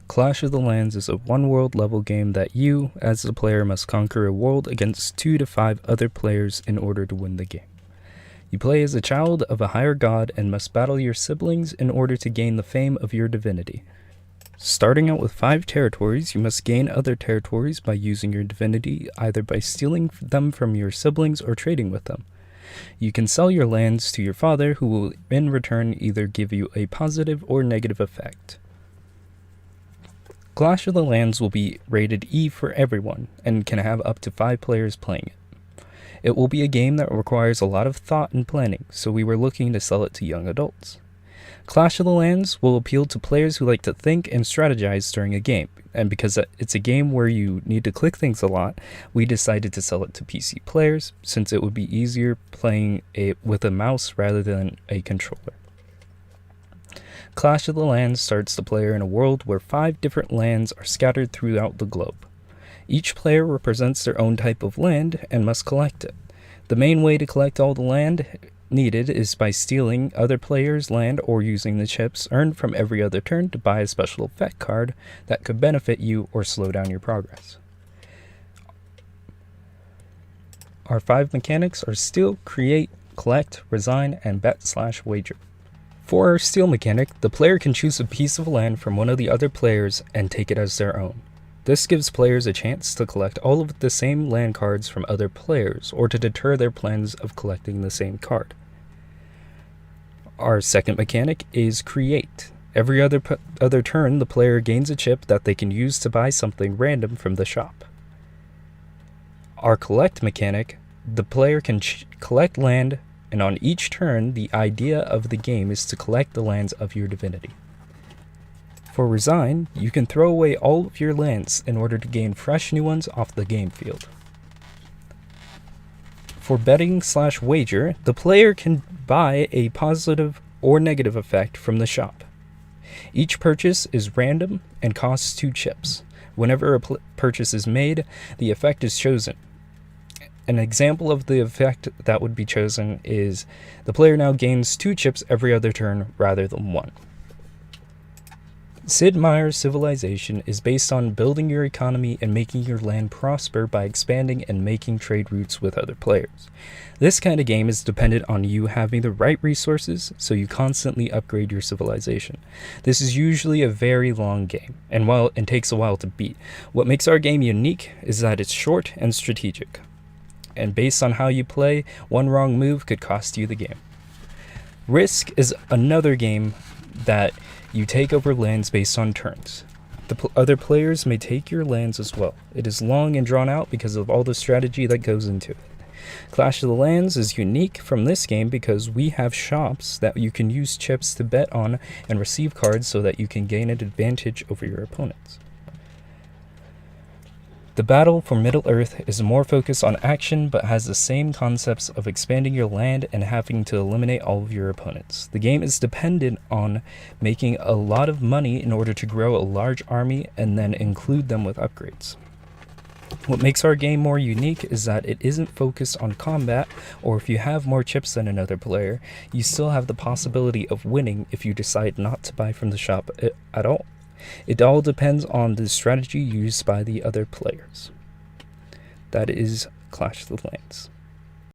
Clash of the Lands is a one-world level game that you, as the player, must conquer a world against 2 to 5 other players in order to win the game. You play as a child of a higher god and must battle your siblings in order to gain the fame of your divinity. Starting out with 5 territories, you must gain other territories by using your divinity, either by stealing them from your siblings or trading with them. You can sell your lands to your father, who will in return either give you a positive or negative effect. Clash of the Lands will be rated E for everyone, and can have up to 5 players playing it. It will be a game that requires a lot of thought and planning, so we were looking to sell it to young adults. Clash of the Lands will appeal to players who like to think and strategize during a game, and because it's a game where you need to click things a lot, we decided to sell it to PC players, since it would be easier playing it with a mouse rather than a controller. Clash of the Lands starts the player in a world where 5 different lands are scattered throughout the globe. Each player represents their own type of land and must collect it. The main way to collect all the land needed is by stealing other players' land or using the chips earned from every other turn to buy a special effect card that could benefit you or slow down your progress. Our 5 mechanics are steal, create, collect, resign, and bet/wager. For our steal mechanic, the player can choose a piece of land from one of the other players and take it as their own. This gives players a chance to collect all of the same land cards from other players, or to deter their plans of collecting the same card. Our second mechanic is create. Every other turn, the player gains a chip that they can use to buy something random from the shop. Our collect mechanic, the player can collect land, and on each turn, the idea of the game is to collect the lands of your divinity. For resign, you can throw away all of your lands in order to gain fresh new ones off the game field. For betting/wager, the player can buy a positive or negative effect from the shop. Each purchase is random and costs 2 chips. Whenever a purchase is made, the effect is chosen. An example of the effect that would be chosen is the player now gains 2 chips every other turn rather than 1. Sid Meier's Civilization is based on building your economy and making your land prosper by expanding and making trade routes with other players. This kind of game is dependent on you having the right resources, so you constantly upgrade your civilization. This is usually a very long game, and while it takes a while to beat, what makes our game unique is that it's short and strategic. And based on how you play, one wrong move could cost you the game. Risk is another game that you take over lands based on turns. The other players may take your lands as well. It is long and drawn out because of all the strategy that goes into it. Clash of the Lands is unique from this game because we have shops that you can use chips to bet on and receive cards so that you can gain an advantage over your opponents. The battle for Middle-earth is more focused on action, but has the same concepts of expanding your land and having to eliminate all of your opponents. The game is dependent on making a lot of money in order to grow a large army and then include them with upgrades. What makes our game more unique is that it isn't focused on combat, or if you have more chips than another player, you still have the possibility of winning if you decide not to buy from the shop at all. It all depends on the strategy used by the other players. That is Clash of the Lands.